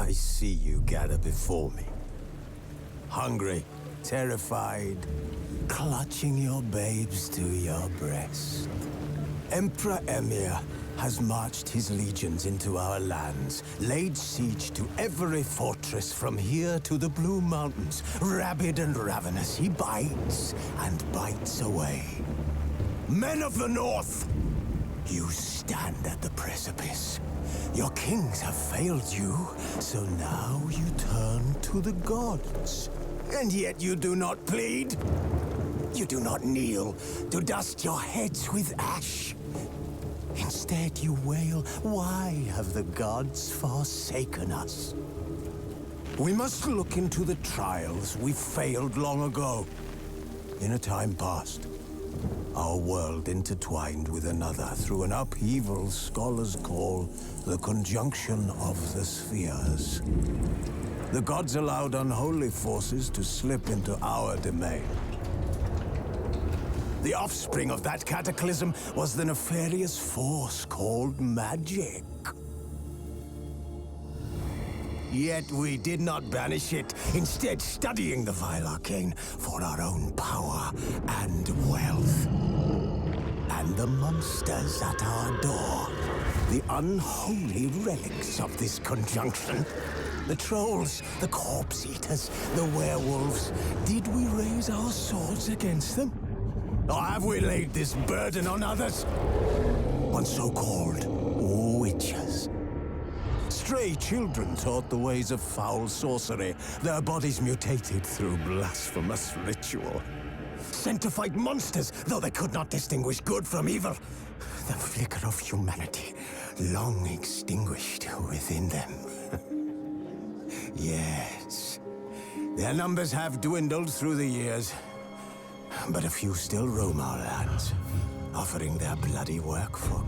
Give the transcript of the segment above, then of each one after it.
I see you gather before me. Hungry, terrified, clutching your babes to your breast. Emperor Emir has marched his legions into our lands, laid siege to every fortress from here to the Blue Mountains. Rabid and ravenous, he bites and bites away. Men of the North, you stand at the precipice. Your kings have failed you, so now you turn to the gods. And yet you do not plead. You do not kneel to dust your heads with ash. Instead you wail, why have the gods forsaken us? We must look into the trials we failed long ago. In a time past, our world intertwined with another through an upheaval scholars call the conjunction of the spheres. The gods allowed unholy forces to slip into our domain. The offspring of that cataclysm was the nefarious force called magic. Yet we did not banish it, instead studying the vile arcane for our own power and wealth. And the monsters at our door, the unholy relics of this conjunction. The trolls, the corpse-eaters, the werewolves. Did we raise our swords against them? Or have we laid this burden on others? On so-called witches. Stray children taught the ways of foul sorcery, their bodies mutated through blasphemous ritual. Sent to fight monsters, though they could not distinguish good from evil. The flicker of humanity, long extinguished within them. Yes, their numbers have dwindled through the years, but a few still roam our lands, offering their bloody work for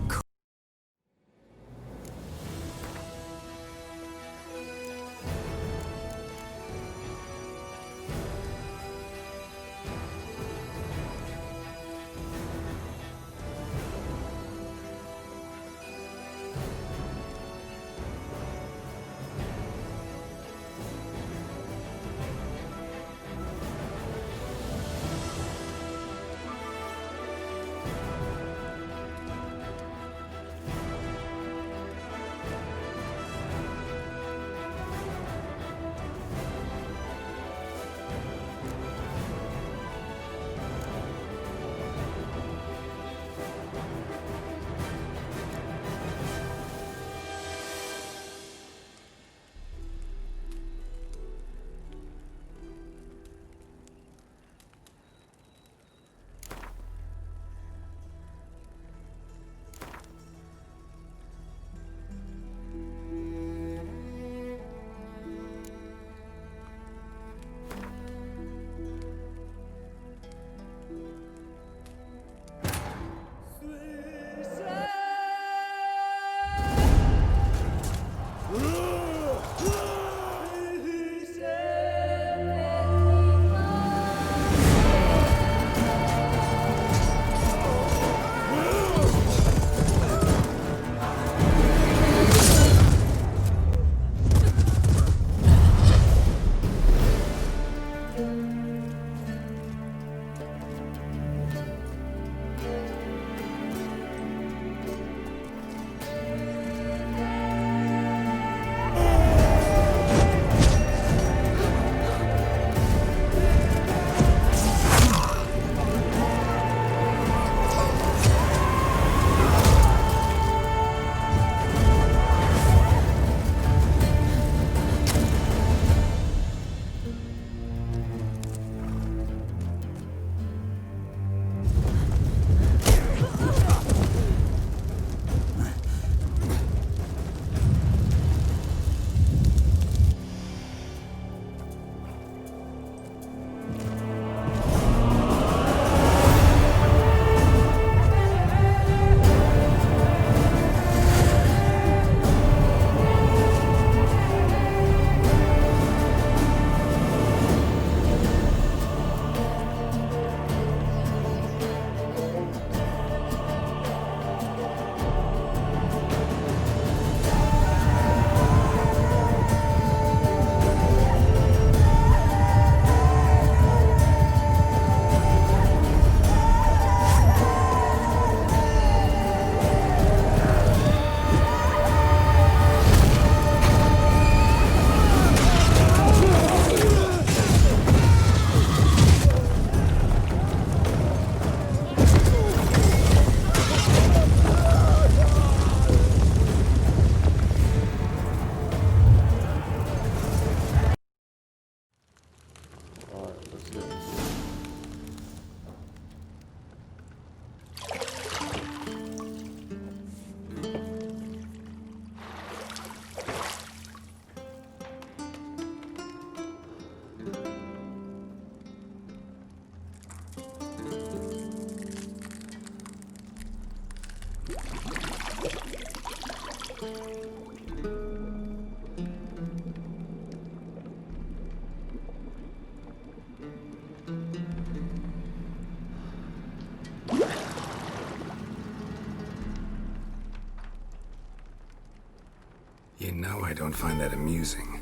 You know I don't find that amusing.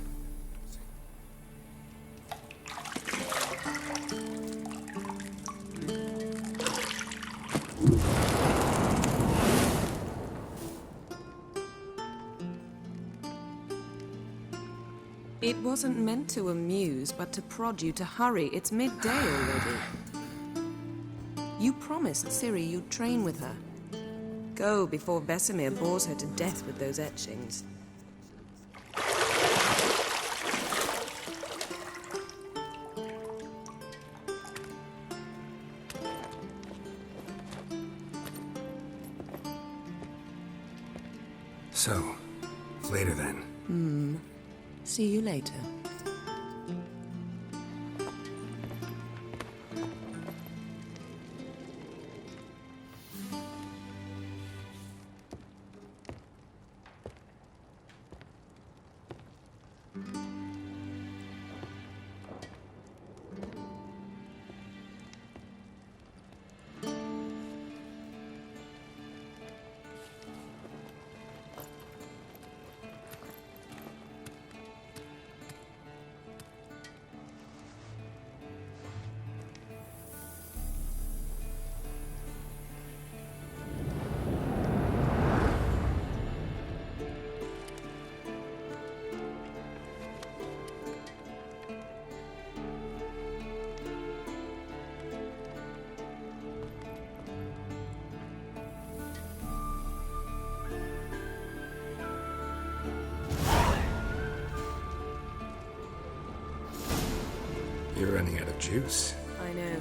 It wasn't meant to amuse, but to prod you to hurry. It's midday already. You promised Ciri you'd train with her. Go before Vesemir bores her to death with those etchings. So, later then. See you later. You're running out of juice. I know.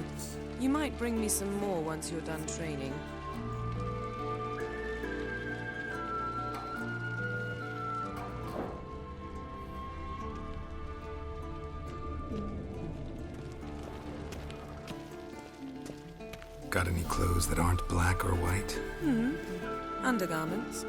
You might bring me some more once you're done training. Got any clothes that aren't black or white? Undergarments.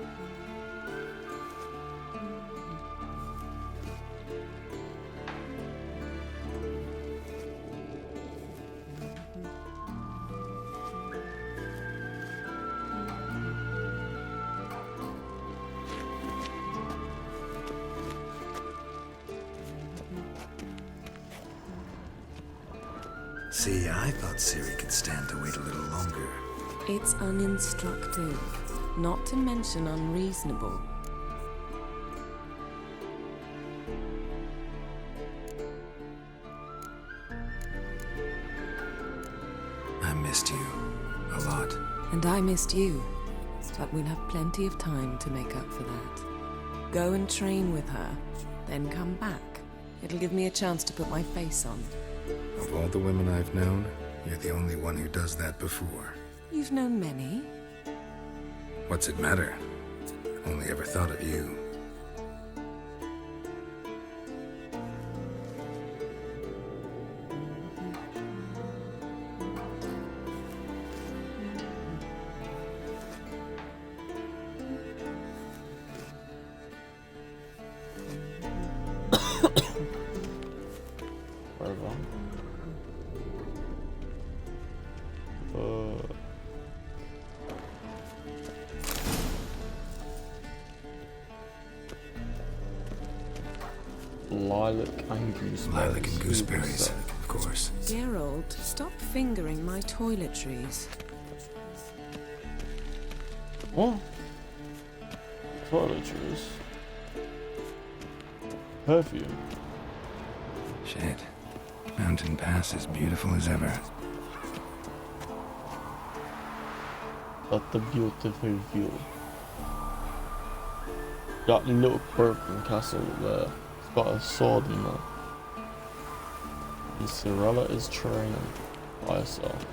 See, I thought Ciri could stand to wait a little longer. It's uninstructive, not to mention unreasonable. I missed you a lot. And I missed you, but we'll have plenty of time to make up for that. Go and train with her, then come back. It'll give me a chance to put my face on. Of all the women I've known, you're the only one who does that before. You've known many. What's it matter? Only ever thought of you. Lilac and gooseberries, of course. Geralt, stop fingering my toiletries. What? Toiletries? Perfume? Shit. Mountain Pass is beautiful as ever. That's the beautiful view. That little broken castle there. It's got a sword in there. And Cirilla is training by herself.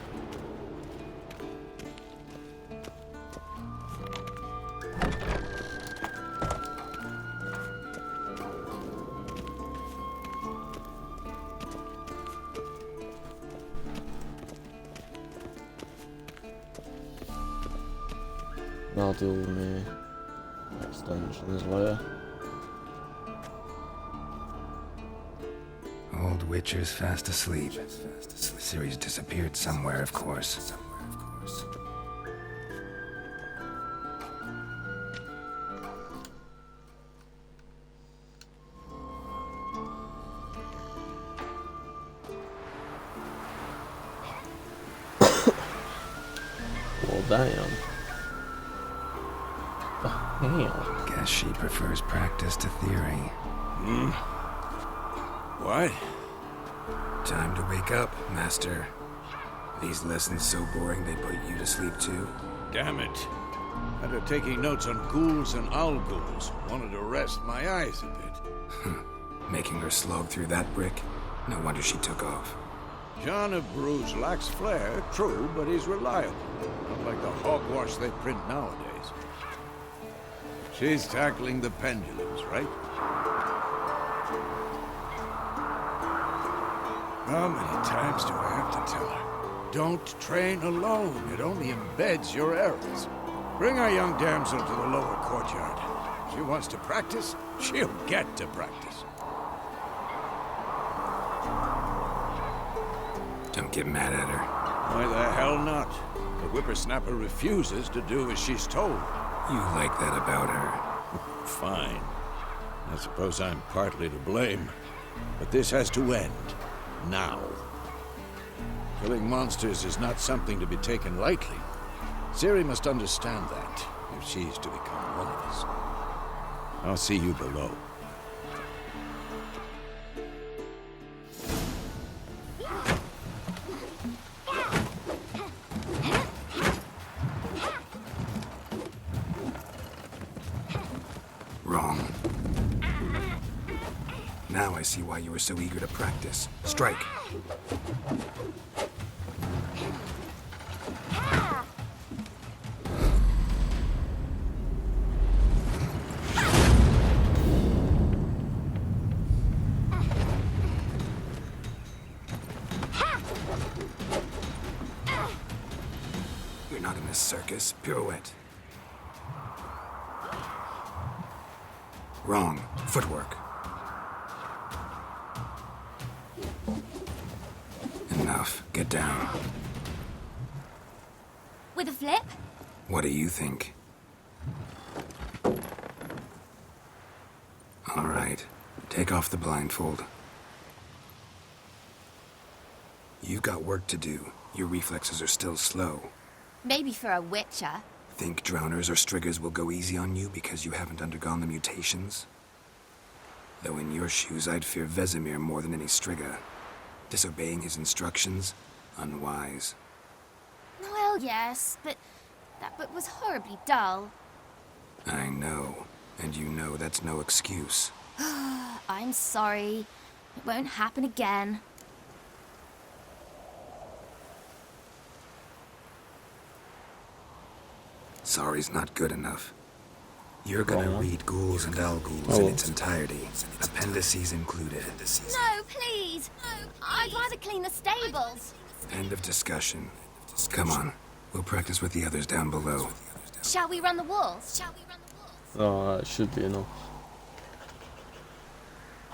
I'll deal with me extensions later. Old Witcher's fast asleep. Ciri's disappeared somewhere, of course. Well, damn. Damn. Guess she prefers practice to theory. What? Time to wake up, Master. These lessons so boring they put you to sleep too? Damn it. After taking notes on ghouls and owl ghouls, wanted to rest my eyes a bit. Making her slog through that brick? No wonder she took off. John of Bruges lacks flair, true, but he's reliable. Not like the hogwash they print nowadays. She's tackling the pendulums, right? How many times do I have to tell her? Don't train alone. It only embeds your errors. Bring our young damsel to the lower courtyard. She wants to practice, she'll get to practice. Don't get mad at her. Why the hell not? The whippersnapper refuses to do as she's told. You like that about her? Fine. I suppose I'm partly to blame. But this has to end. Now. Killing monsters is not something to be taken lightly. Ciri must understand that, if she's to become one of us. I'll see you below. Wrong. Now I see why you were so eager to practice. Strike. You're not in this circus. Pirouette. Wrong. Footwork. Enough. Get down. With a flip? What do you think? All right. Take off the blindfold. You've got work to do. Your reflexes are still slow. Maybe for a witcher. Think drowners or striggers will go easy on you because you haven't undergone the mutations? Though in your shoes, I'd fear Vesemir more than any strigger. Disobeying his instructions? Unwise. Well, yes, but that book was horribly dull. I know. And you know that's no excuse. I'm sorry. It won't happen again. Sorry's not good enough. You're gonna read Ghouls and Owl Ghouls in its entirety, appendices included. No, please! I'd rather clean the stables. End of discussion. Come on, we'll practice with the others down below. Shall we run the walls? Oh, that should be enough.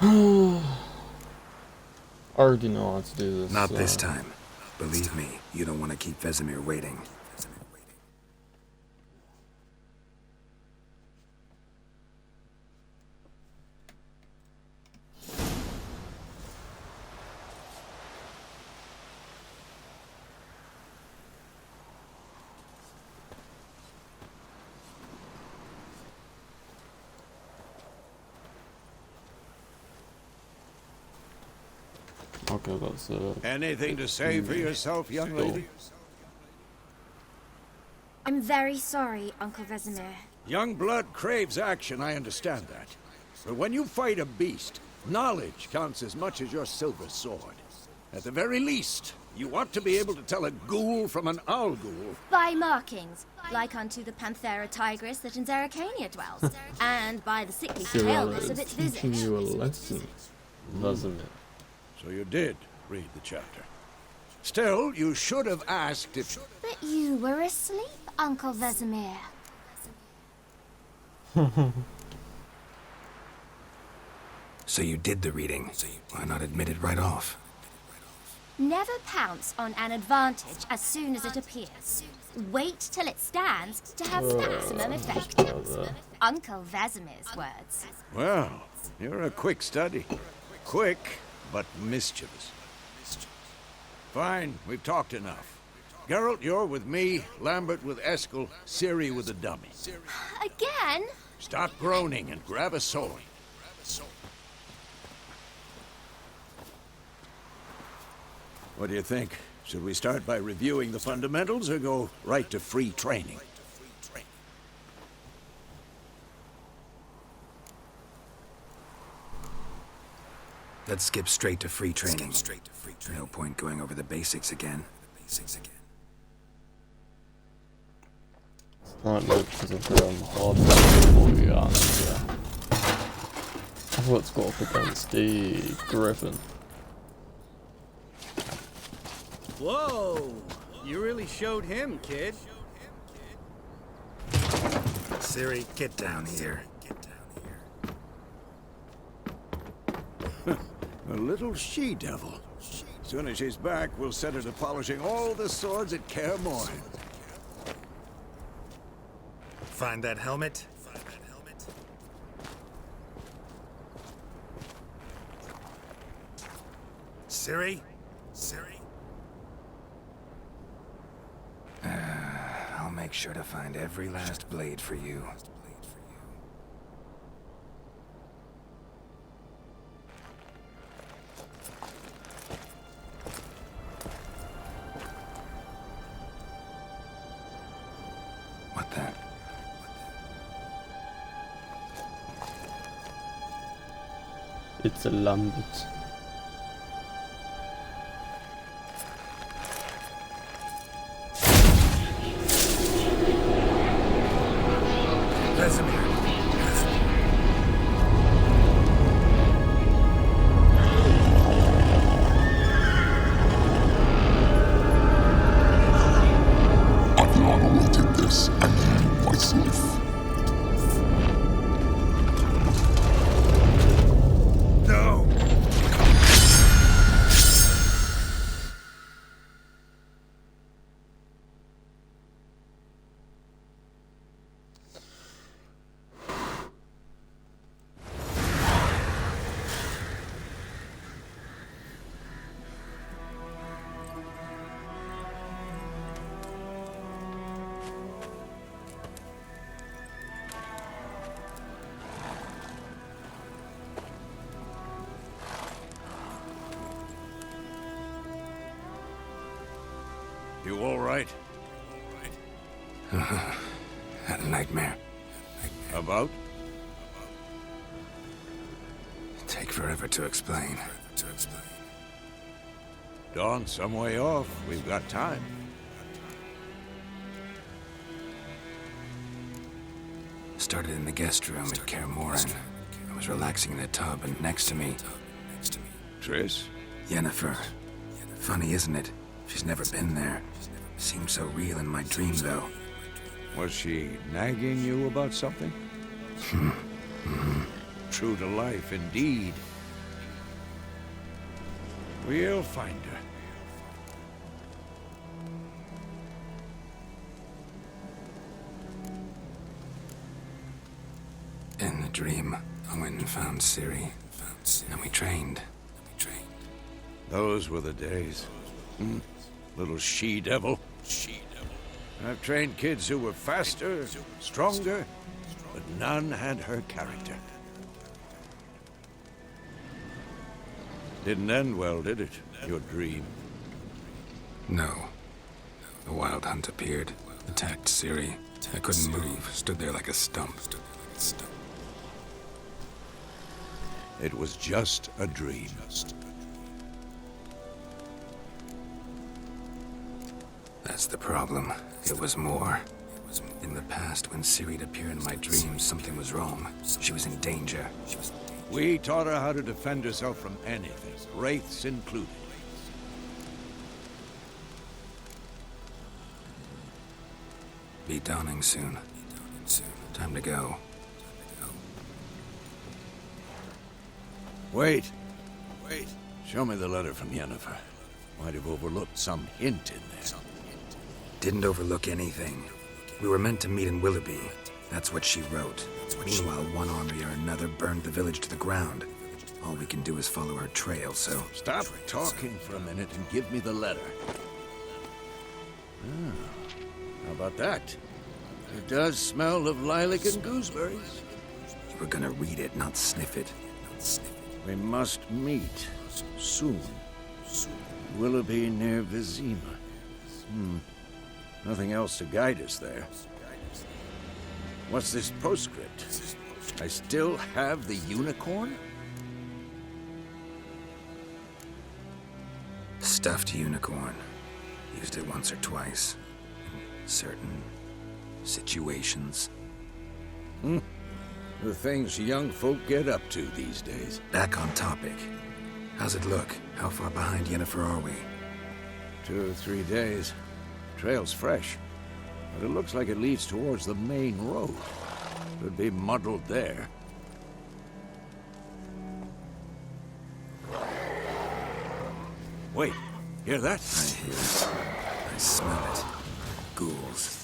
I already know how to do this. Not this time. Believe me, you don't want to keep Vesemir waiting. Okay, that's Anything to say for yourself, young lady? I'm very sorry, Uncle Vesemir. Young blood craves action, I understand that. But when you fight a beast, knowledge counts as much as your silver sword. At the very least, you ought to be able to tell a ghoul from an owl ghoul. By markings, like unto the Panthera tigris that in Zeracania dwells, and by the sickly paleness of its teaching visage. you a lesson, doesn't it? So you did read the chapter. Still, you should have asked if... But you were asleep, Uncle Vesemir. So you did the reading. Why not admit it right off? Never pounce on an advantage as soon as it appears. Wait till it stands to have maximum effect. Uncle Vesemir's words. Well, you're a quick study. Quick, but mischievous. Fine, we've talked enough. Geralt, you're with me, Lambert with Eskel, Ciri with the dummy. Again? Stop groaning and grab a sword. What do you think? Should we start by reviewing the fundamentals or go right to free training? Let's skip straight to free training. No point going over the basics again. Apparently, because of hard before we are here. I've got to go up against the Griffin. Whoa! You really showed him, kid. Ciri, get down here. A little she-devil. Soon as she's back, we'll set her to polishing all the swords at Kaer Morhen. Find that helmet? Ciri? I'll make sure to find every last blade for you. What the? It's a Lambert. Vesemir. Adriano did this, and you myself. No! You all right? Had a nightmare. About? Take forever to explain. Dawn's some way off. We've got time. Started in the guest room at Kaer Morhen. I was relaxing in a tub, and next to me, Triss? Yennefer. Funny, isn't it? She's never been there. Seemed so real in my dream, though. Was she nagging you about something? True to life, indeed. We'll find her. In the dream, I went and found Ciri. And we trained. Those were the days. Little she-devil. I've trained kids who were faster, stronger, but none had her character. Didn't end well, did it? Your dream? No. The Wild Hunt appeared, attacked Ciri. I couldn't move, stood there like a stump. It was just a dream. That's the problem. It was more. In the past, when Ciri'd appear in my dreams, something was wrong. She was in danger. We taught her how to defend herself from anything, wraiths included. Be dawning soon. Time to go. Wait. Show me the letter from Yennefer. Might have overlooked some hint in there. Didn't overlook anything. We were meant to meet in Willoughby. That's what she wrote. Meanwhile, one army or another burned the village to the ground. All we can do is follow her trail, so... Stop talking for a minute and give me the letter. How about that? It does smell of lilac and gooseberries. You were gonna read it, not sniff it. We must meet soon. Willoughby near Vizima. Nothing else to guide us there. What's this postscript? I still have the unicorn? Stuffed unicorn. Used it once or twice. In certain situations. The things young folk get up to these days. Back on topic. How's it look? How far behind Yennefer are we? 2 or 3 days. Trail's fresh, but it looks like it leads towards the main road. Could be muddled there. Wait, hear that? I hear it. I smell it. Ghouls.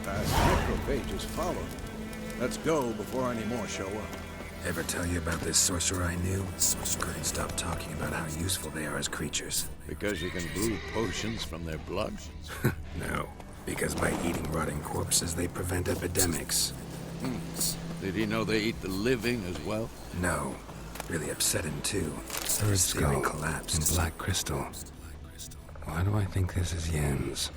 Necrophages follow. Let's go before any more show up. Ever tell you about this sorcerer I knew? Couldn't stop talking about how useful they are as creatures. Because you can brew potions from their blood? No, because by eating rotting corpses, they prevent epidemics. Did he know they eat the living as well? No. Really upset him, too. Third skull collapsed in black crystal. Why do I think this is Yen's?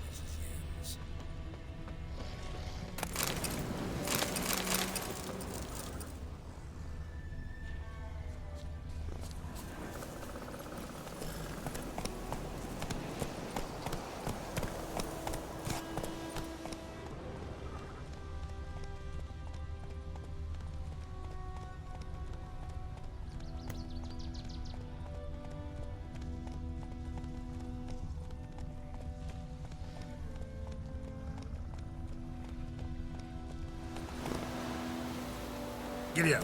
Giddy up.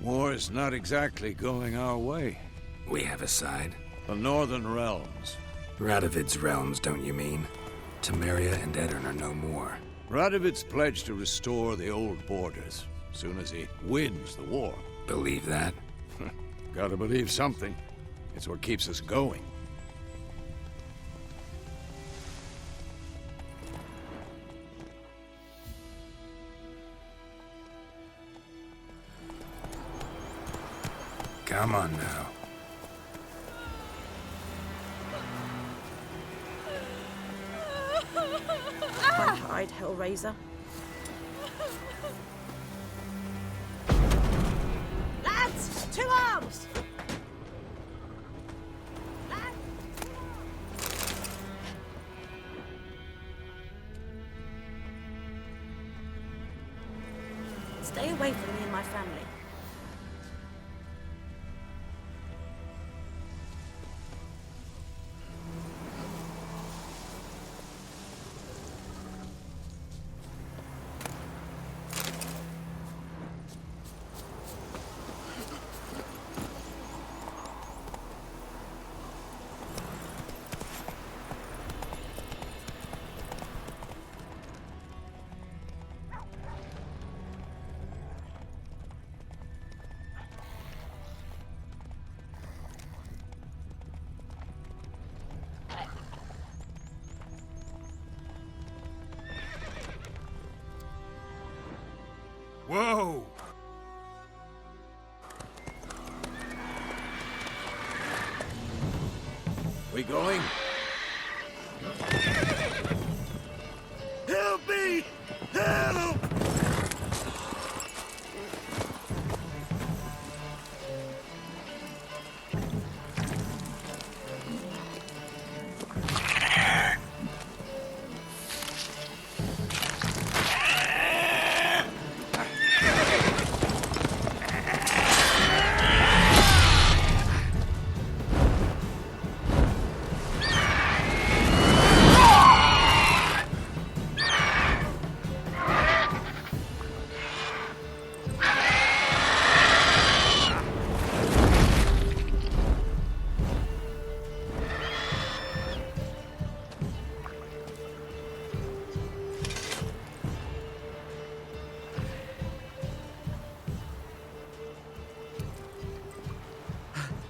War is not exactly going our way. We have a side. The Northern Realms. Radovid's realms, don't you mean? Temeria and Edirn are no more. Radovid's pledged to restore the old borders, as soon as he wins the war. Believe that? Gotta believe something. It's what keeps us going. Come on now. My hide, Hellraiser. Lads! 2 arms! Stay away from me and my family. Whoa! We going? Help me! Help!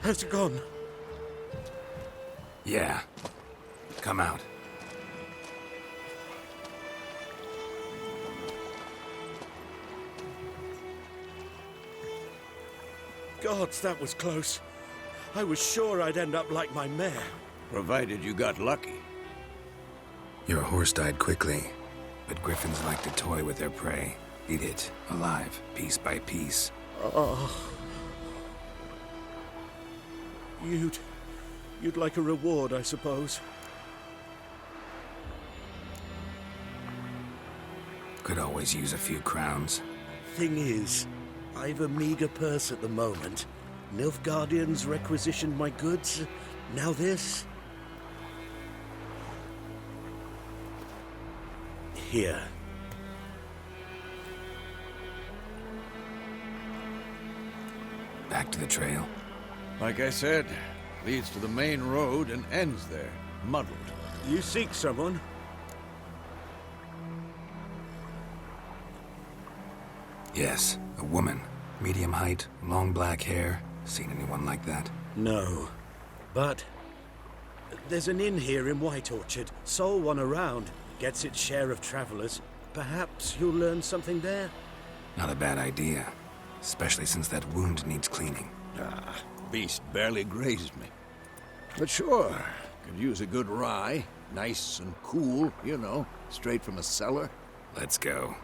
Has it gone? Yeah. Come out. Gods, that was close. I was sure I'd end up like my mare. Provided you got lucky. Your horse died quickly, but griffins like to toy with their prey. Eat it, alive, piece by piece. Oh. You'd like a reward, I suppose. Could always use a few crowns. Thing is, I've a meager purse at the moment. Nilfgaardians requisitioned my goods. Now this. Here. Back to the trail. Like I said, leads to the main road and ends there, muddled. You seek someone? Yes, a woman. Medium height, long black hair. Seen anyone like that? No. But there's an inn here in White Orchard. Sole one around. Gets its share of travelers. Perhaps you'll learn something there? Not a bad idea. Especially since that wound needs cleaning. Beast barely grazed me. But sure, could use a good rye. Nice and cool, you know, straight from a cellar. Let's go.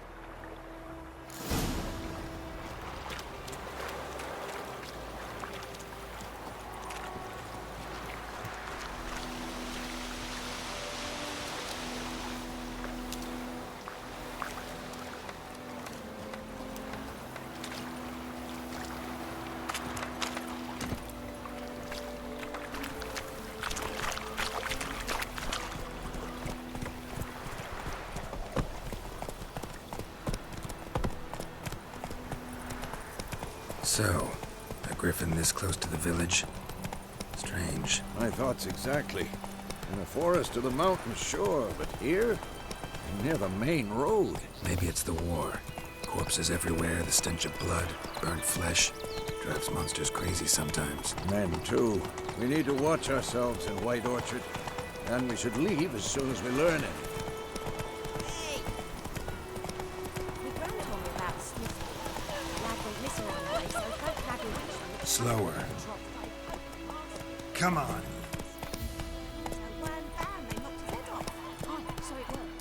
So, a griffin this close to the village? Strange. My thoughts exactly. In the forest or the mountains, sure, but here? near the main road. Maybe it's the war. Corpses everywhere, the stench of blood, burnt flesh. Drives monsters crazy sometimes. Men, too. We need to watch ourselves in White Orchard. And we should leave as soon as we learn it. Hey! We ground on about Smithy. Lad went missing on the way, so folk nagging him. Slower. Come on. One bam, they knocked his head off. Oh, so it worked.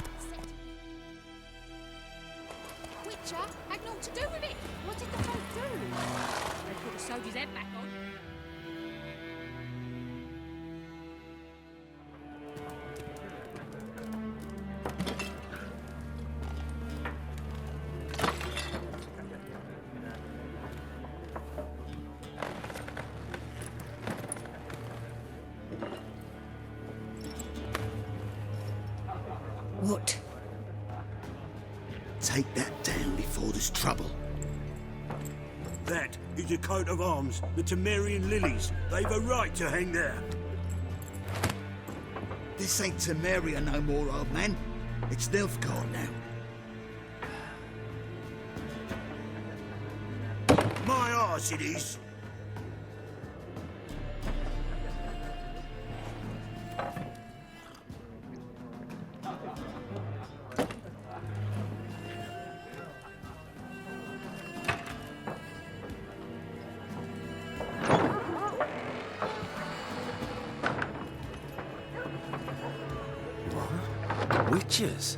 Witcher had naught to do with it. What did the folk do? They put the soldier's head back on. What? Take that down before there's trouble. That is a coat of arms, the Temerian lilies. They've a right to hang there. This ain't Temeria no more, old man. It's Nilfgaard now. My arse it is. Witches?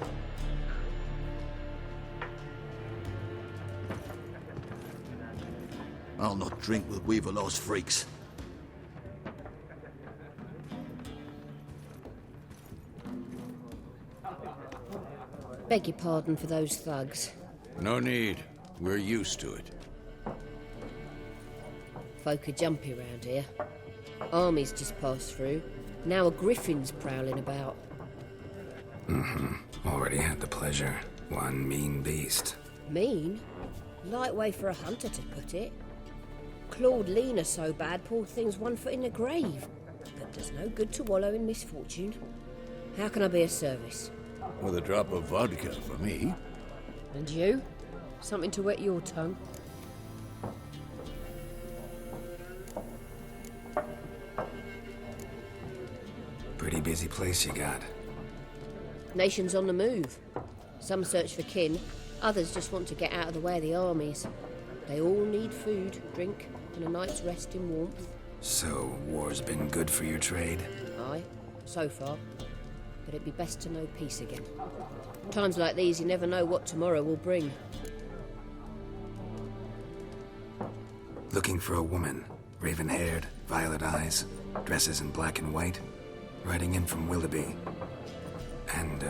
I'll not drink with Weaverlaw's freaks. Beg your pardon for those thugs. No need. We're used to it. Folk are jumpy round here. Armies just passed through. Now a griffin's prowling about. Already had the pleasure. One mean beast. Mean? Light way for a hunter to put it. Clawed Lena so bad, poor thing's 1 foot in the grave. But there's no good to wallow in misfortune. How can I be of service? With a drop of vodka for me. And you? Something to wet your tongue? Pretty busy place you got. Nations on the move. Some search for kin, others just want to get out of the way of the armies. They all need food, drink, and a night's rest in warmth. So, war's been good for your trade? Aye, so far. But it'd be best to know peace again. Times like these, you never know what tomorrow will bring. Looking for a woman. Raven-haired, violet eyes, dresses in black and white. Riding in from Willoughby. And,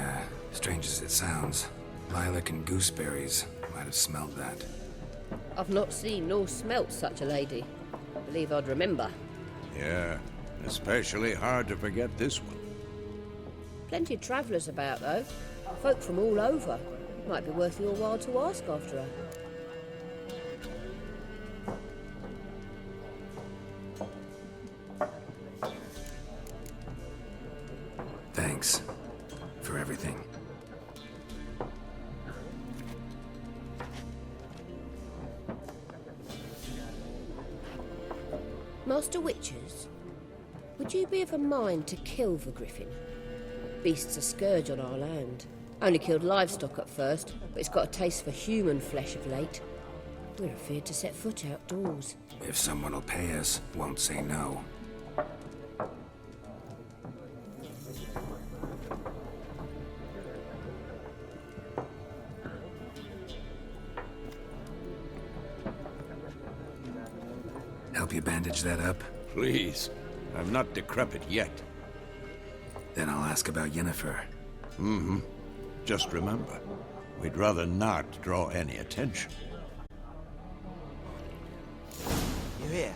strange as it sounds, lilac and gooseberries might have smelled that. I've not seen nor smelt such a lady. Believe I'd remember. Yeah, especially hard to forget this one. Plenty of travellers about, though. Folk from all over. Might be worth your while to ask after her. Thanks for everything. Master Witchers, would you be of a mind to kill the griffin? Beast's a scourge on our land. Only killed livestock at first, but it's got a taste for human flesh of late. We're afeard to set foot outdoors. If someone will pay us, won't say no. Help you bandage that up? Please. I'm not decrepit yet. Then I'll ask about Yennefer. Just remember, we'd rather not draw any attention. You hear?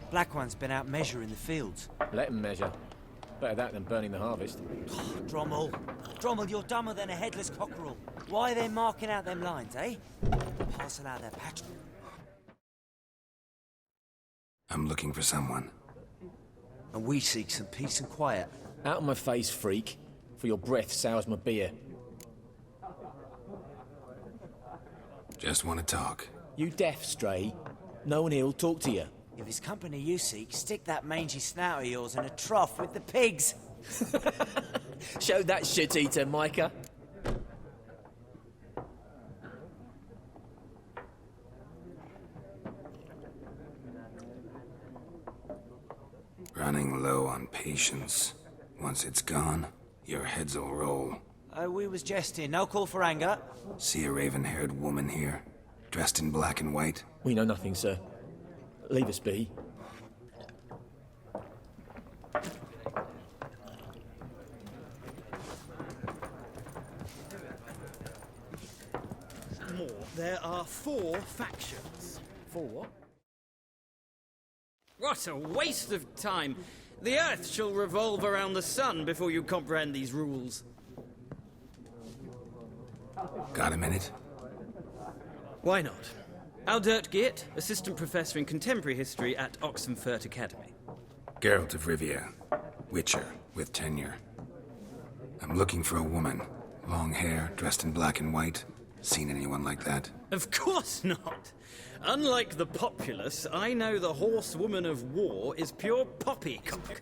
Black One's been out measuring the fields. Let him measure. Better that than burning the harvest. Drommel. Drommel, you're dumber than a headless cockerel. Why are they marking out them lines, eh? Parcel out their patch. I'm looking for someone. And we seek some peace and quiet. Out of my face, freak. For your breath sours my beer. Just want to talk. You deaf, Stray? No one here'll talk to you. If it's company you seek, stick that mangy snout of yours in a trough with the pigs. Show that shit-eater, Micah. Running low on patience. Once it's gone, your heads'll roll. We was jesting. No call for anger. See a raven-haired woman here, dressed in black and white? We know nothing, sir. Leave us be. More. There are 4 factions. 4 what? What a waste of time! The Earth shall revolve around the sun before you comprehend these rules. Got a minute? Why not? Aldert Geert, Assistant Professor in Contemporary History at Oxenfurt Academy. Geralt of Rivia. Witcher, with tenure. I'm looking for a woman. Long hair, dressed in black and white. Seen anyone like that? Of course not! Unlike the populace, I know the horsewoman of war is pure poppycock.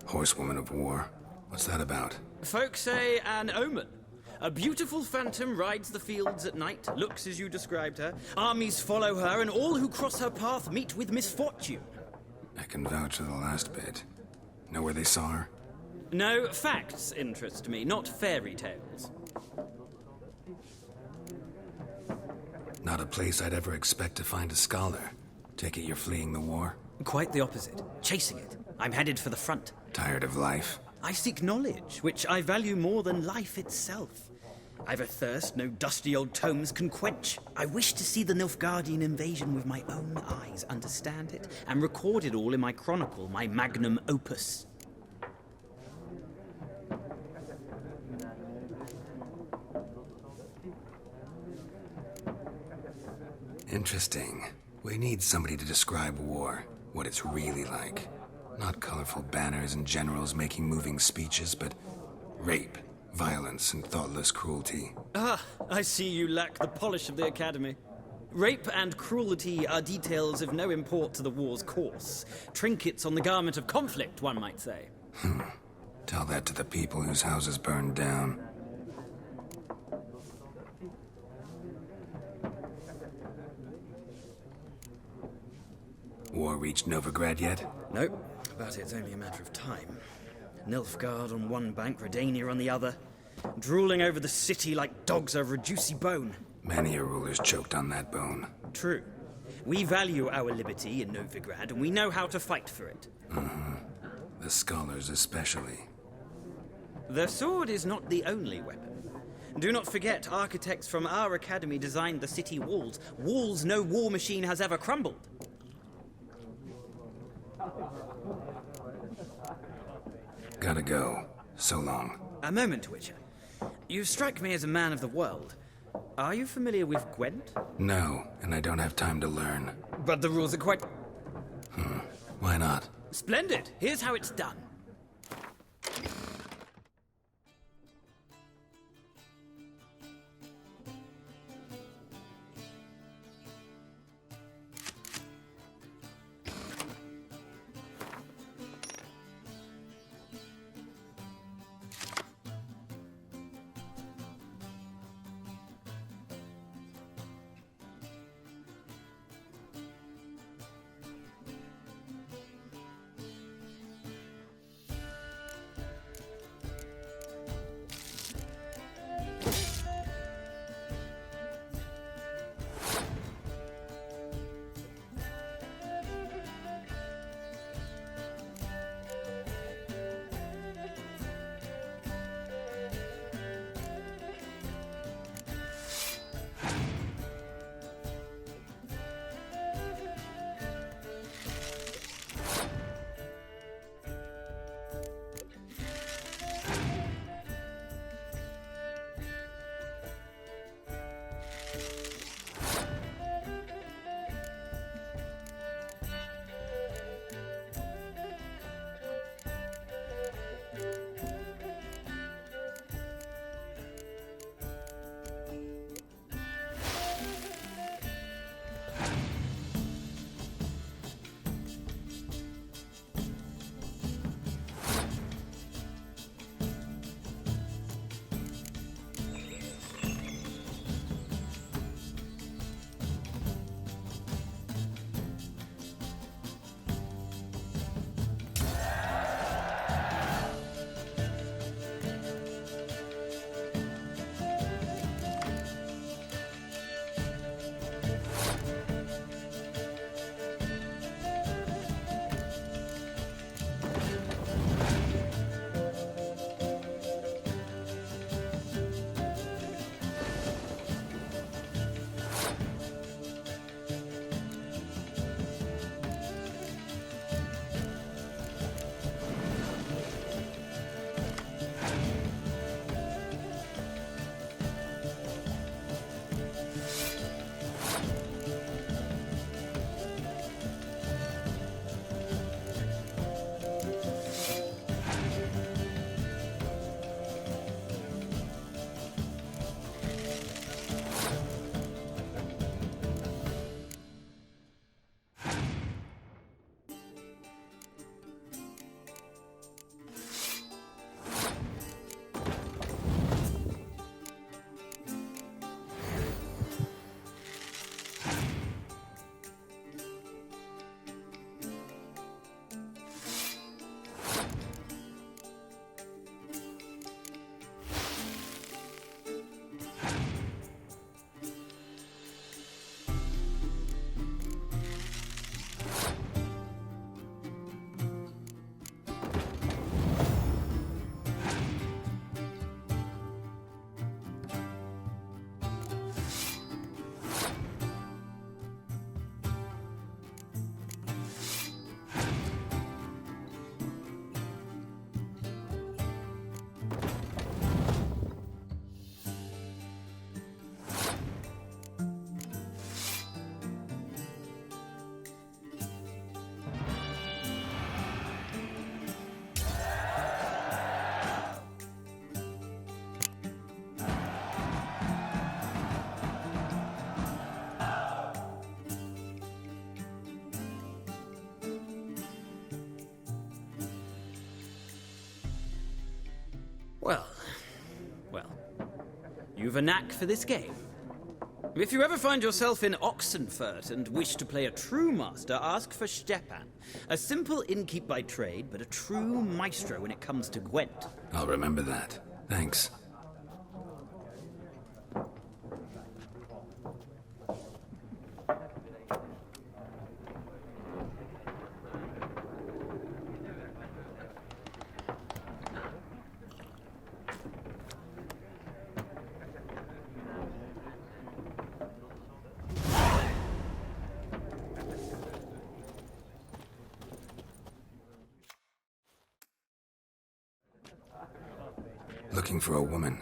Horsewoman of war? What's that about? Folk say an omen. A beautiful phantom rides the fields at night, looks as you described her. Armies follow her, and all who cross her path meet with misfortune. I can vouch for the last bit. Know where they saw her? No, facts interest me, not fairy tales. Not a place I'd ever expect to find a scholar. Take it you're fleeing the war? Quite the opposite. Chasing it. I'm headed for the front. Tired of life? I seek knowledge, which I value more than life itself. I've a thirst no dusty old tomes can quench. I wish to see the Nilfgaardian invasion with my own eyes, understand it, and record it all in my chronicle, my magnum opus. Interesting. We need somebody to describe war, what it's really like. Not colorful banners and generals making moving speeches, but rape, violence, and thoughtless cruelty. Ah, I see you lack the polish of the Academy. Rape and cruelty are details of no import to the war's course. Trinkets on the garment of conflict, one might say. Tell that to the people whose houses burned down. War reached Novigrad yet? Nope, but it's only a matter of time. Nilfgaard on one bank, Redania on the other, drooling over the city like dogs over a juicy bone. Many a ruler's choked on that bone. True. We value our liberty in Novigrad, and we know how to fight for it. The scholars especially. The sword is not the only weapon. Do not forget, architects from our academy designed the city walls. Walls no war machine has ever crumbled. Gotta go. So long. A moment, Witcher. You strike me as a man of the world. Are you familiar with Gwent? No, and I don't have time to learn. But the rules are quite... Why not? Splendid! Here's how it's done. You've a knack for this game. If you ever find yourself in Oxenfurt and wish to play a true master, ask for Stepan. A simple innkeep by trade, but a true maestro when it comes to Gwent. I'll remember that. Thanks. Looking for a woman.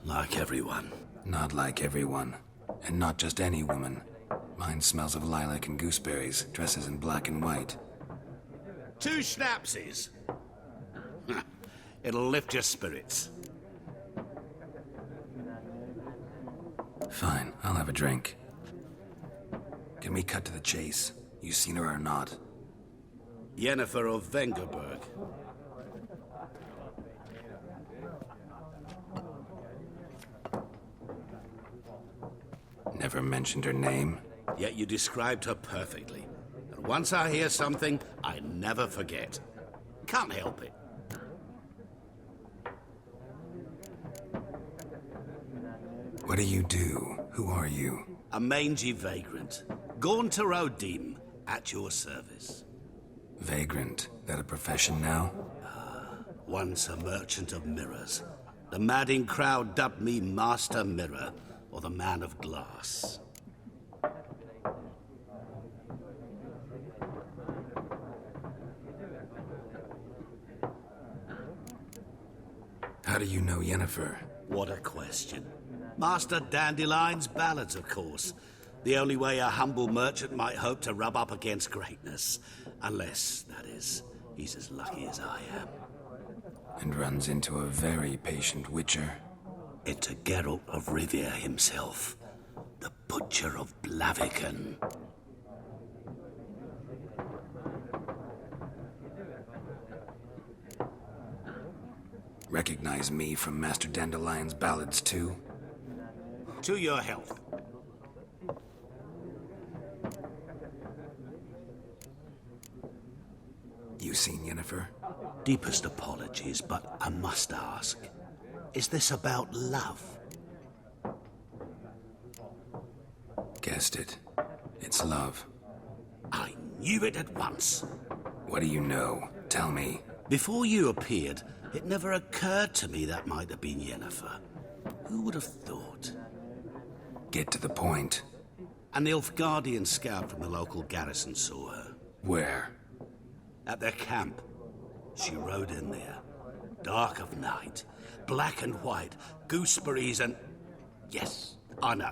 Like everyone. Not like everyone. And not just any woman. Mine smells of lilac and gooseberries, dresses in black and white. 2 schnapsies. It'll lift your spirits. Fine, I'll have a drink. Can we cut to the chase? You seen her or not? Yennefer of Vengerberg. Never mentioned her name. Yet you described her perfectly. And once I hear something, I never forget. Can't help it. What do you do? Who are you? A mangy vagrant. Gaunter Odim, at your service. Vagrant. That a profession now? Once a merchant of mirrors. The madding crowd dubbed me Master Mirror, or the Man of Glass. How do you know Yennefer? What a question. Master Dandelion's ballads, of course. The only way a humble merchant might hope to rub up against greatness. Unless, that is, he's as lucky as I am. And runs into a very patient witcher. Into Geralt of Rivia himself. The Butcher of Blaviken. Recognize me from Master Dandelion's ballads, too? To your health. You seen Yennefer? Deepest apologies, but I must ask. Is this about love? Guessed it. It's love. I knew it at once. What do you know? Tell me. Before you appeared, it never occurred to me that might have been Yennefer. Who would have thought? Get to the point. An Nilfgaardian scout from the local garrison saw her. Where? At their camp. She rode in there. Dark of night. Black and white. Gooseberries and... Yes, I know.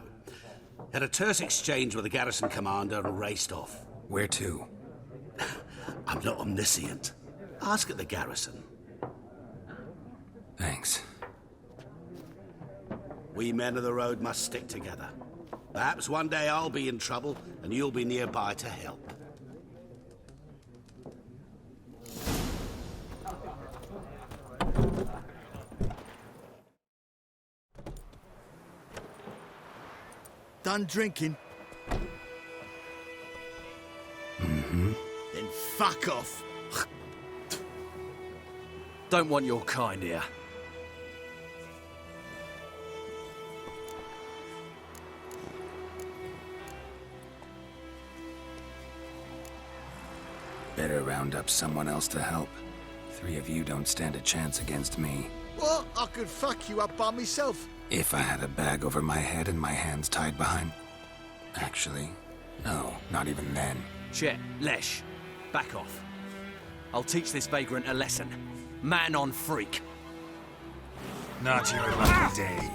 Had a terse exchange with the garrison commander and raced off. Where to? I'm not omniscient. Ask at the garrison. Thanks. We men of the road must stick together. Perhaps one day I'll be in trouble and you'll be nearby to help. Done drinking? Mm-hmm. Then fuck off. Don't want your kind here. Better round up someone else to help. 3 of you don't stand a chance against me. What? I could fuck you up by myself. If I had a bag over my head and my hands tied behind... Actually, no, not even then. Chet, Lesh, back off. I'll teach this vagrant a lesson. Man on freak. Not your lucky day.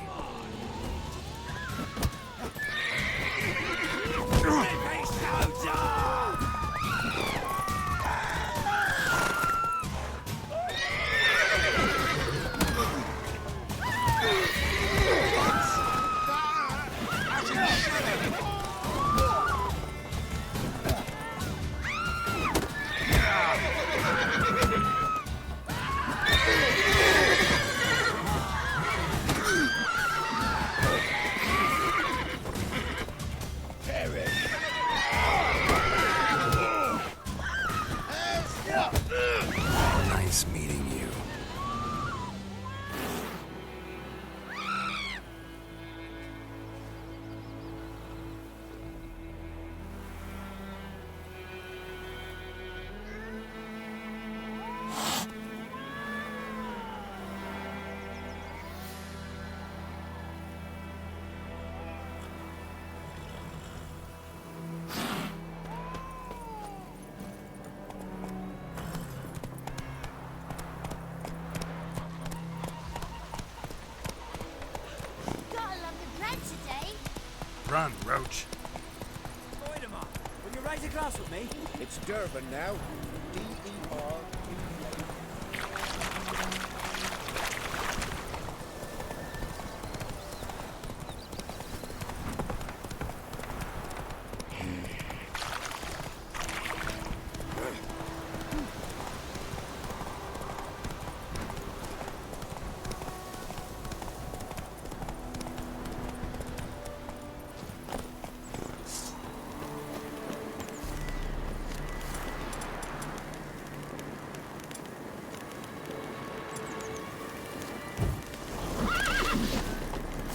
Run, Roach. Voidemar, will you raise a glass with me? It's Durban now. D-E-R.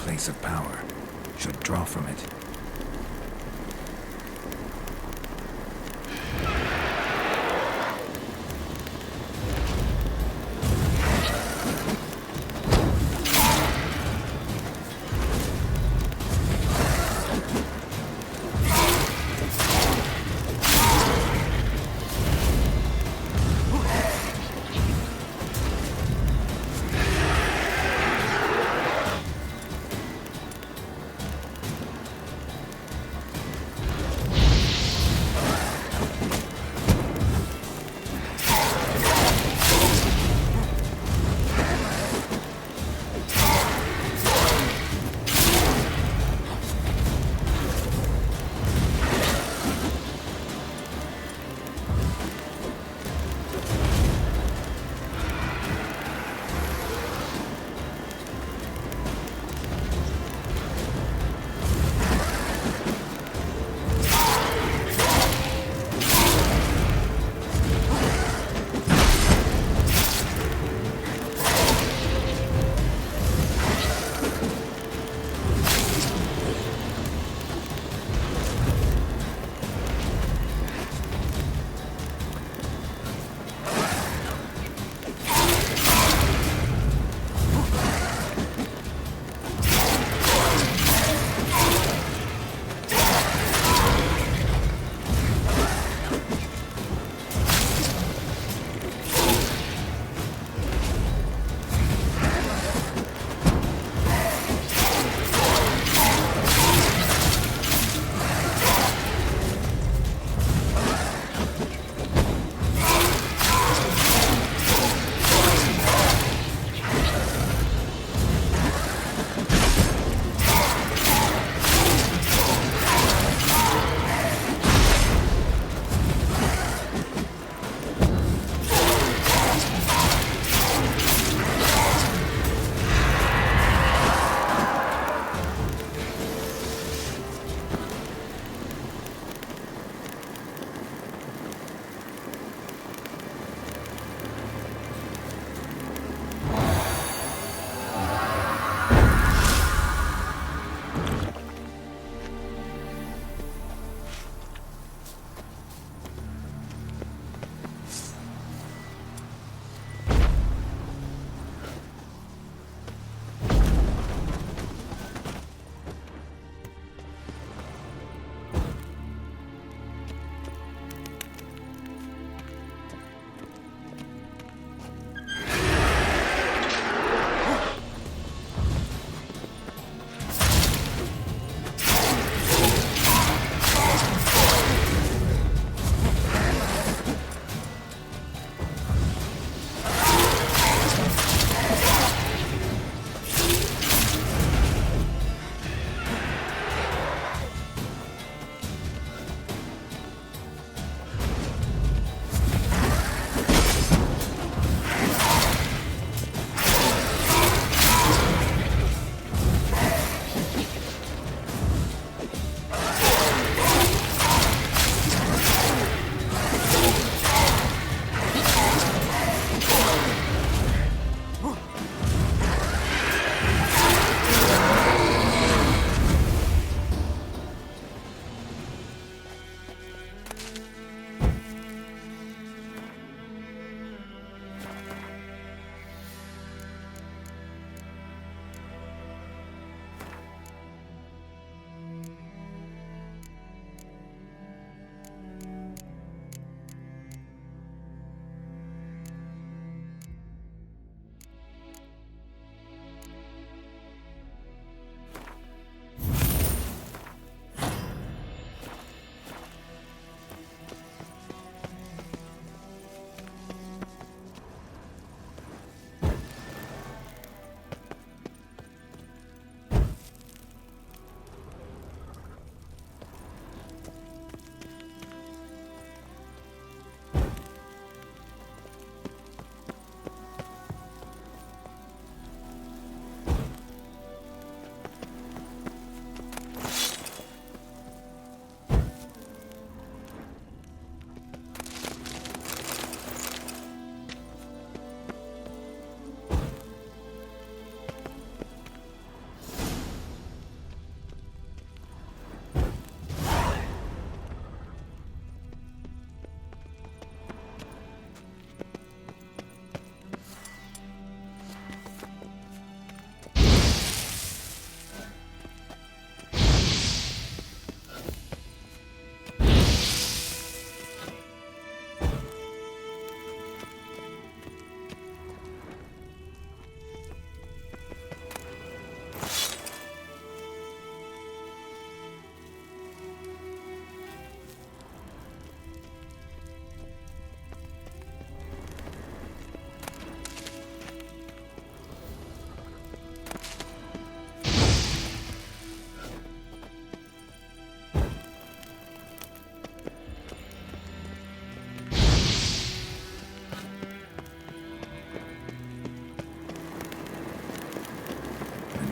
Place of power. Should draw from it.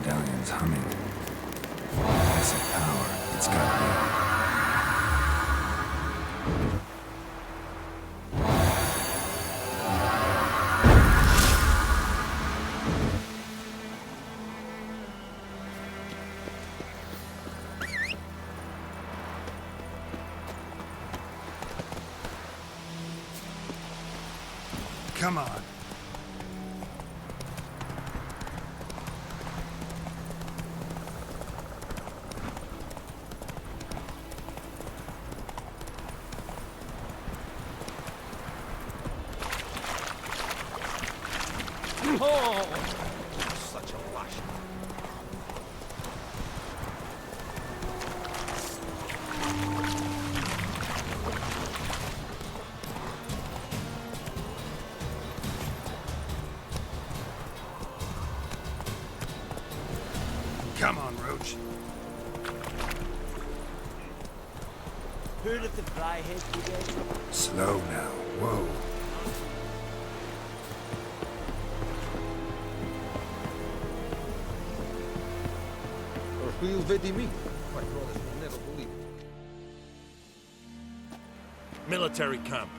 medallion's humming. Massive power. It's gotta be. Come on. Oh, such a wash. Come on, Roach. Heard of the Flyhead Brigade? Slow now. Whoa. Will vedi me? My brothers will never believe it. Military camp.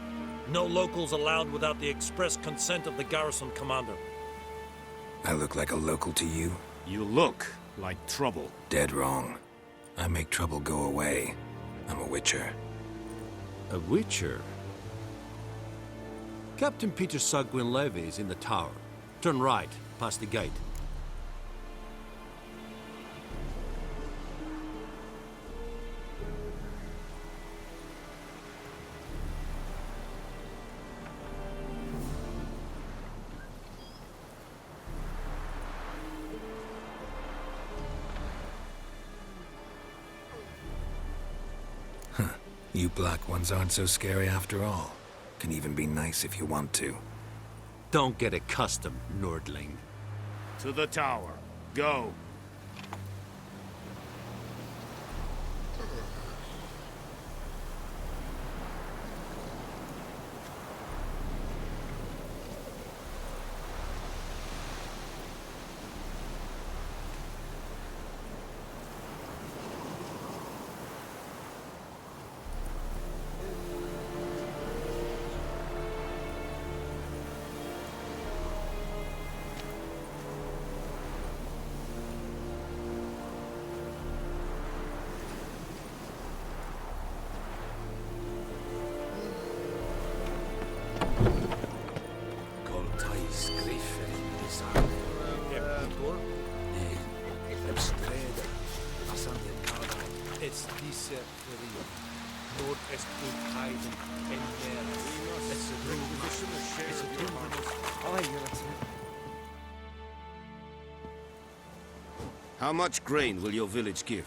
No locals allowed without the express consent of the garrison commander. I look like a local to you? You look like trouble. Dead wrong. I make trouble go away. I'm a witcher. A witcher? Captain Peter Sagwin Levy is in the tower. Turn right, past the gate. You black ones aren't so scary after all. Can even be nice if you want to. Don't get accustomed, Nordling. To the tower. Go. How much grain will your village give?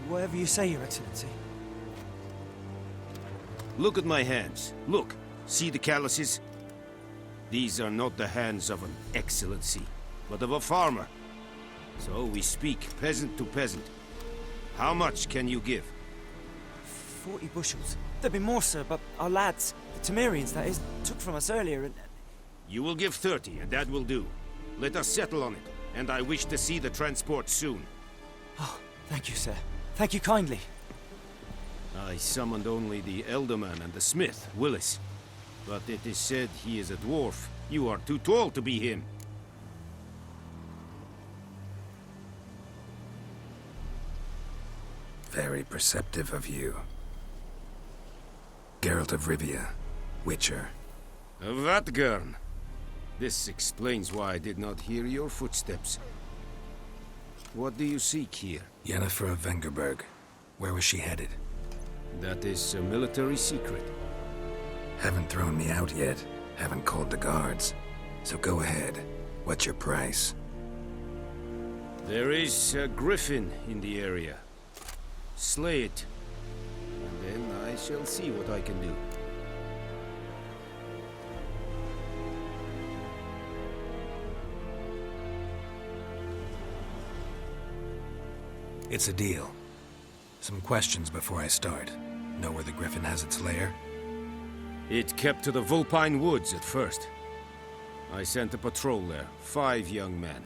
Whatever you say, Your Excellency. Look at my hands. Look. See the calluses? These are not the hands of an excellency, but of a farmer. So we speak peasant to peasant. How much can you give? 40 bushels. There'd be more, sir, but our lads, the Temerians, that is, took from us earlier and... You will give 30, and that will do. Let us settle on it, and I wish to see the transport soon. Oh, thank you, sir. Thank you kindly. I summoned only the Elderman and the smith, Willis. But it is said he is a dwarf. You are too tall to be him. Very perceptive of you. Geralt of Rivia, Witcher. Vatgern. This explains why I did not hear your footsteps. What do you seek here? Yennefer of Vengerberg. Where was she headed? That is a military secret. Haven't thrown me out yet. Haven't called the guards. So go ahead. What's your price? There is a griffin in the area. Slay it. And then I shall see what I can do. It's a deal. Some questions before I start. Know where the griffin has its lair? It kept to the Vulpine Woods at first. I sent a patrol there, 5 young men.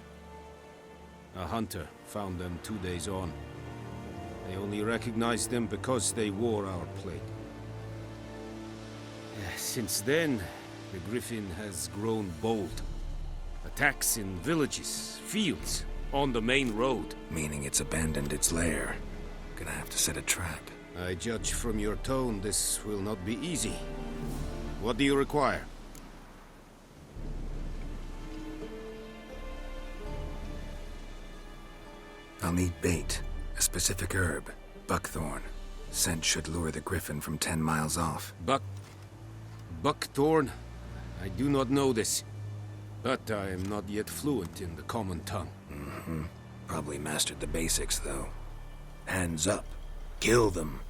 A hunter found them 2 days on. They only recognized them because they wore our plate. Since then, the griffin has grown bold. Attacks in villages, fields, on the main road. Meaning it's abandoned its lair. Gonna have to set a trap. I judge from your tone this will not be easy. What do you require? I'll need bait, a specific herb, buckthorn. Scent should lure the griffin from 10 miles off. Buckthorn? I do not know this. But I am not yet fluent in the common tongue. Probably mastered the basics, though. Hands up. Kill them.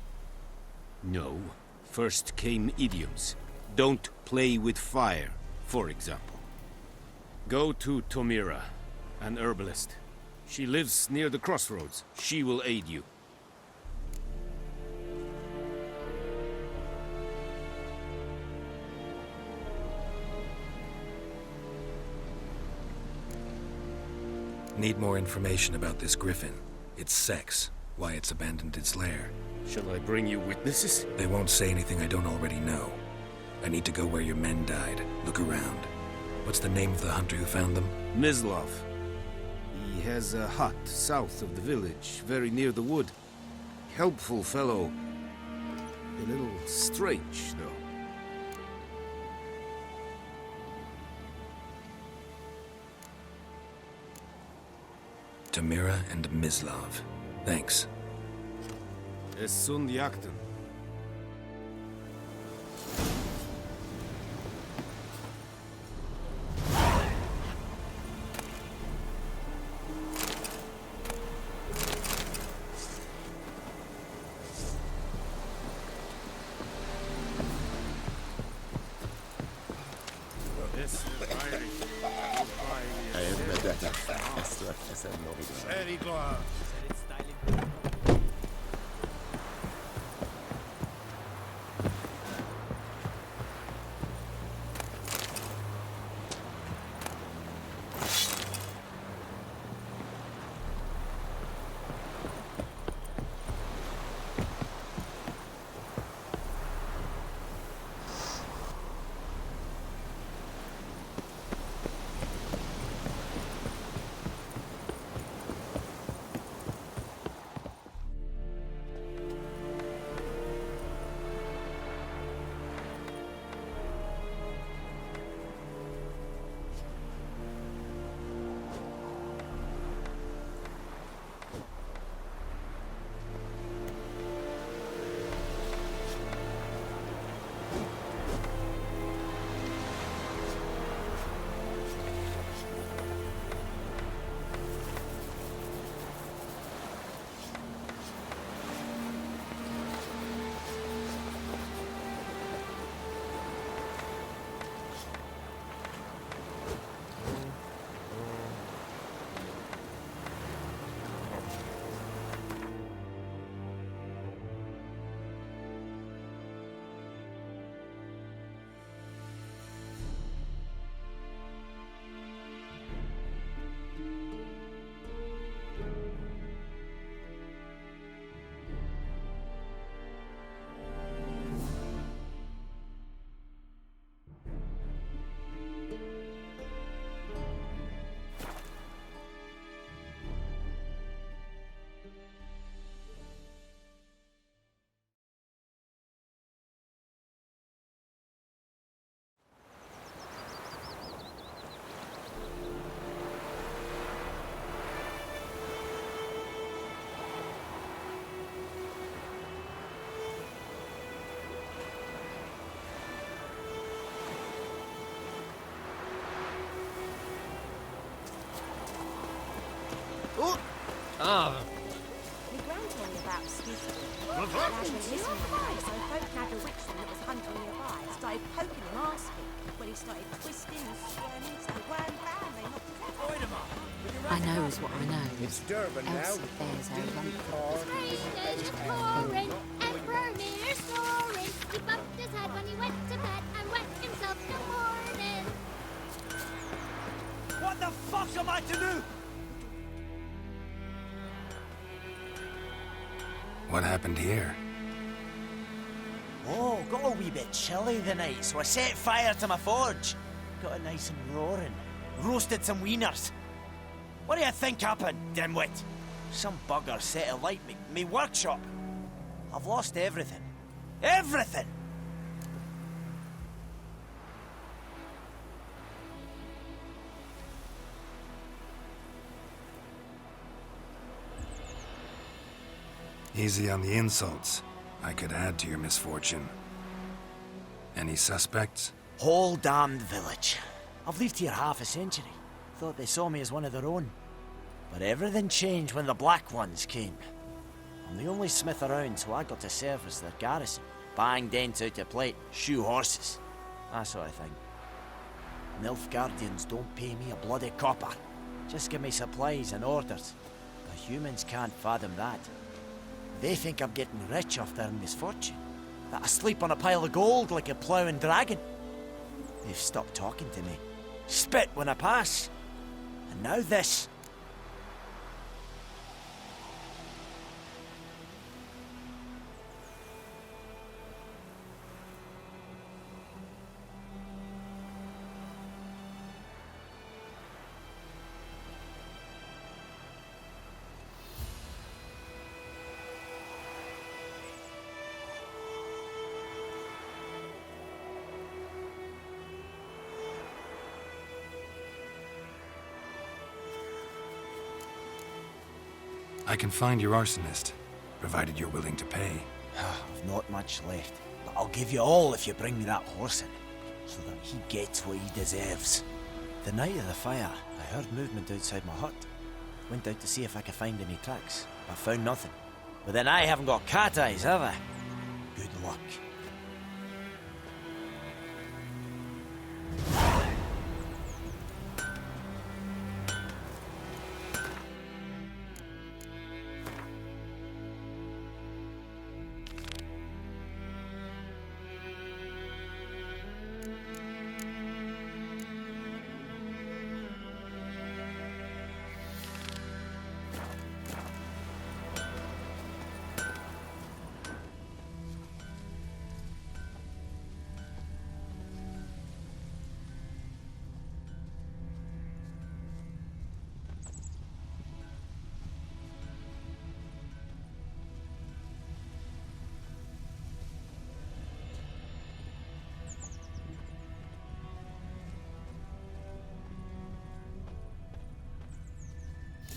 No. First came idioms. Don't play with fire, for example. Go to Tomira, an herbalist. She lives near the crossroads. She will aid you. Need more information about this griffin. Its sex, why it's abandoned its lair. Shall I bring you witnesses? They won't say anything I don't already know. I need to go where your men died. Look around. What's the name of the hunter who found them? Mislav. He has a hut south of the village, very near the wood. Helpful fellow. A little strange, though. Tomira and Mislav. Thanks. Es sunt jakten. Very glad. My gran told me about Squeaky. Lad was listening one day, so folk had a witchman that was hunting nearby. Started poking him asking. When he started twisting and squirming, so one bam, they knocked his head off. I know is what I know. It's Durban Else now. there's our rump. Pouring, Emperor near soaring. He bumped his head when he went to bed and wet himself in the morning. What the fuck am I to do? What happened here? Oh, got a wee bit chilly the night, so I set fire to my forge. Got it nice and roaring. Roasted some wieners. What do you think happened, dimwit? Some bugger set alight me workshop. I've lost everything. Everything! Easy on the insults. I could add to your misfortune. Any suspects? Whole damned village. I've lived here half a century. Thought they saw me as one of their own. But everything changed when the Black Ones came. I'm the only smith around, so I got to serve as their garrison. Bang dents out to plate, shoe horses. That sort of thing. Nilfgaardians don't pay me a bloody copper. Just give me supplies and orders. The humans can't fathom that. They think I'm getting rich off their misfortune. That I sleep on a pile of gold like a ploughing dragon. They've stopped talking to me. Spit when I pass. And now this. I can find your arsonist, provided you're willing to pay. I've not much left, but I'll give you all if you bring me that horse in, so that he gets what he deserves. The night of the fire, I heard movement outside my hut. Went out to see if I could find any tracks, but found nothing. But then I haven't got cat eyes, have I? Good luck.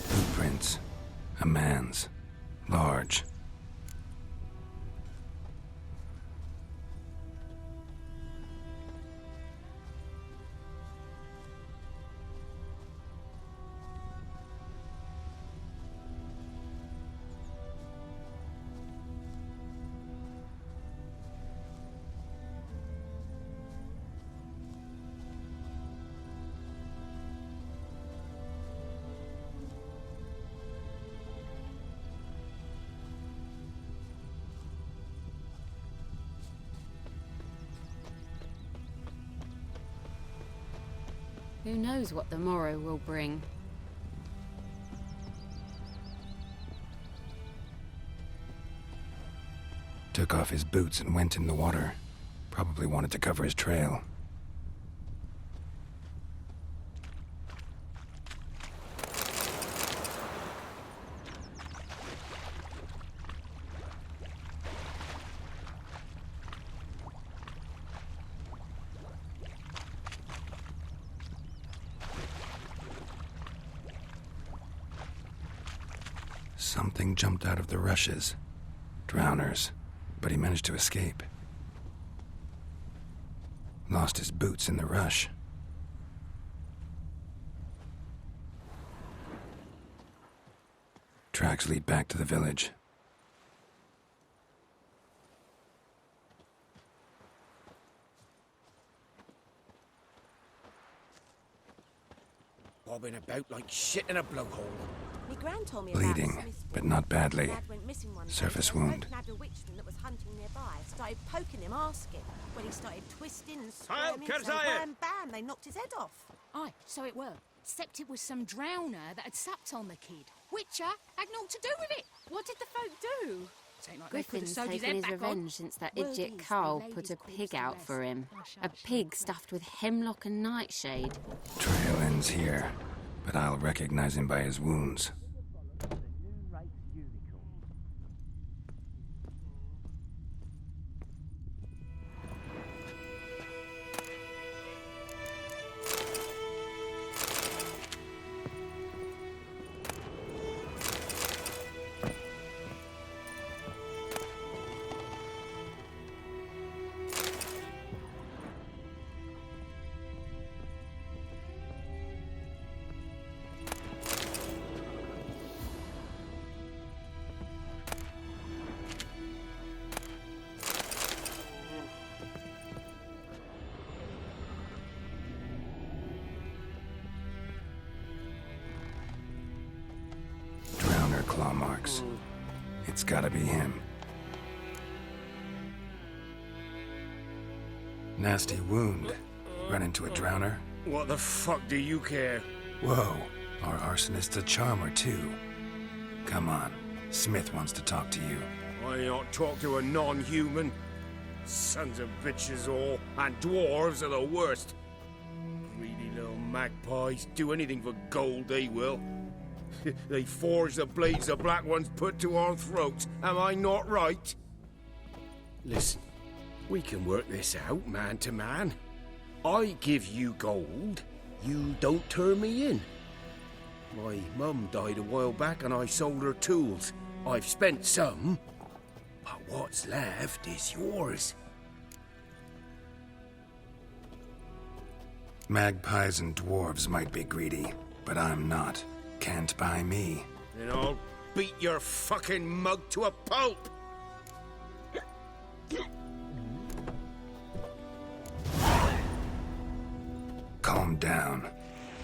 Footprints. A man's. Large. Who knows what the morrow will bring? Took off his boots and went in the water. Probably wanted to cover his trail. Something jumped out of the rushes. Drowners. But he managed to escape. Lost his boots in the rush. Tracks lead back to the village. Bobbing about like shit in a blowhole. My gran told me Bleeding, about but not badly. Dad went missing one day, Surface so wound. folk nabbed a witchman that was hunting nearby. Started poking him, asking. When he started twisting and Heil squirming, so Kerzaya! bam, bam, they knocked his head off. Aye, so it were. Except it was some drowner that had sapped on the kid. Witcher had naught to do with it. What did the folk do? Griffin's taken his revenge since that idiot Carl put a pig out for him. A pig stuffed with hemlock and nightshade. Trail ends here, but I'll recognize him by his wounds. Claw marks. It's gotta be him. Nasty wound. Run into a drowner? What the fuck do you care? Whoa, our arsonist's a charmer too. Come on, Smith wants to talk to you. I don't talk to a non-human. Sons of bitches all, and dwarves are the worst. Greedy little magpies, do anything for gold, they will. They forge the blades the black ones put to our throats. Am I not right? Listen, we can work this out man to man. I give you gold, you don't turn me in. My mum died a while back and I sold her tools. I've spent some, but what's left is yours. Magpies and dwarves might be greedy, but I'm not. Can't buy me. Then I'll beat your fucking mug to a pulp! Calm down.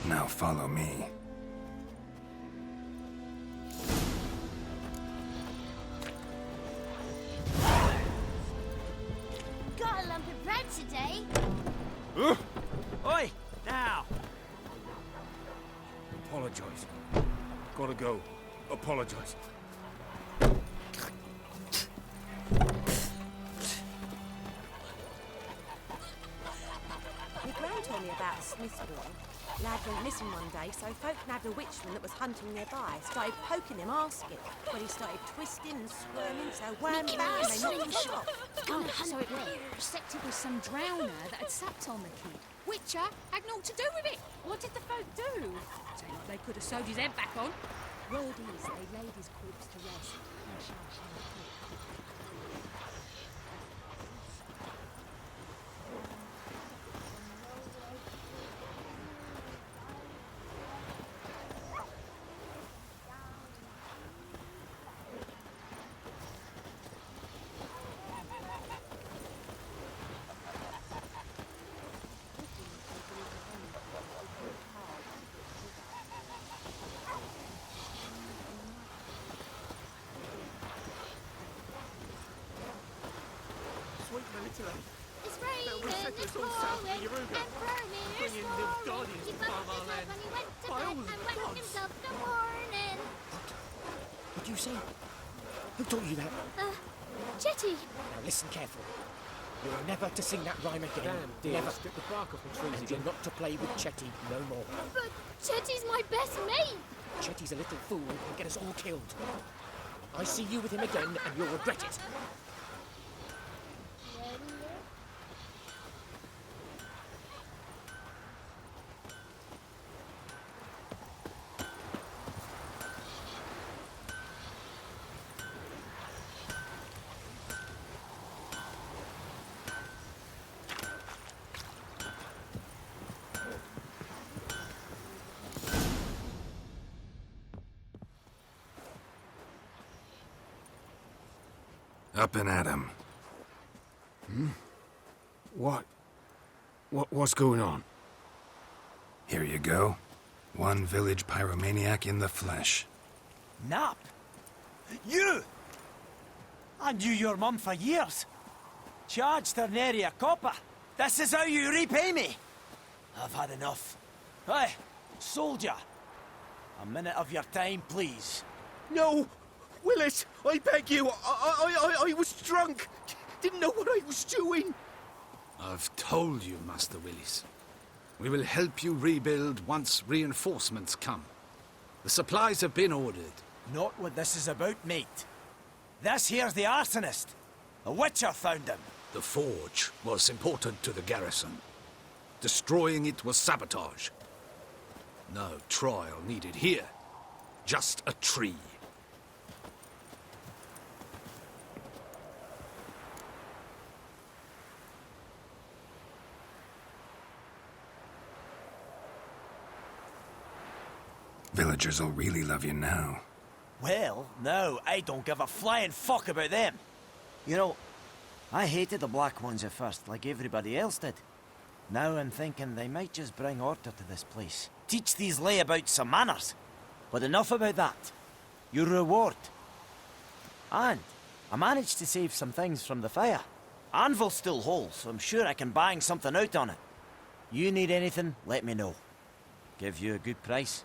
Now follow me. Got a lump of bread today. Oi, now! Apologise. Gotta go. Apologise. My gran told me about a Smith's boy. Lad went missing one day, so folk nabbed a witchman that was hunting nearby. Started poking him, asking. But he started twisting and squirming, so wham bam, they knocked him off. So it appears that it was some drowner that had sapped on the kid. Witcher had naught to do with it. What did the folk do? Say like they could have sewed his head back on. Word is they laid his corpse to rest and shall It's raining, it's pouring, and burning, it's roaring. He bumped his head when he went to bed and wet himself in the morning. What do you say? Who taught you that? Chetty. Now listen carefully. You are never to sing that rhyme again. Damn, dear. Never. Strip the bark off the trees again. You're not to play with Chetty no more. But Chetty's my best mate. Chetty's a little fool who can get us all killed. I see you with him again and you'll regret it. Up and at him. What's going on? Here you go. One village pyromaniac in the flesh. Nap? You! I knew your mum for years. Charged her nary a copper. This is how you repay me. I've had enough. Hey, soldier. A minute of your time, please. No! Willis, I beg you. I was drunk. Didn't know what I was doing. I've told you, Master Willis. We will help you rebuild once reinforcements come. The supplies have been ordered. Not what this is about, mate. This here's the arsonist. A witcher found him. The forge was important to the garrison. Destroying it was sabotage. No trial needed here. Just a tree. Villagers will really love you now. Well, no, I don't give a flying fuck about them. You know, I hated the Black Ones at first, like everybody else did. Now I'm thinking they might just bring order to this place. Teach these layabouts some manners. But enough about that. Your reward. And I managed to save some things from the fire. Anvil's still whole, so I'm sure I can bang something out on it. You need anything, let me know. Give you a good price.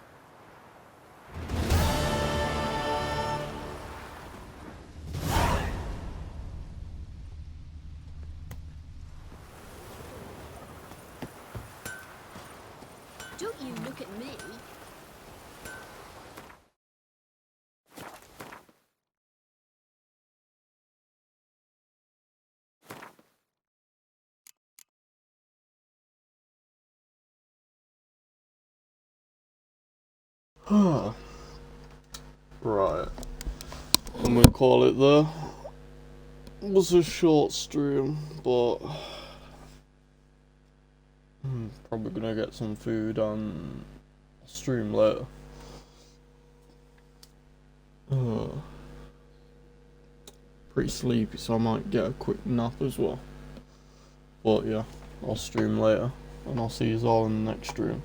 Don't you look at me. Right. I'm gonna call it there. It was a short stream, but I'm probably gonna get some food and stream later. Pretty sleepy, so I might get a quick nap as well. But yeah, I'll stream later, and I'll see you all in the next stream.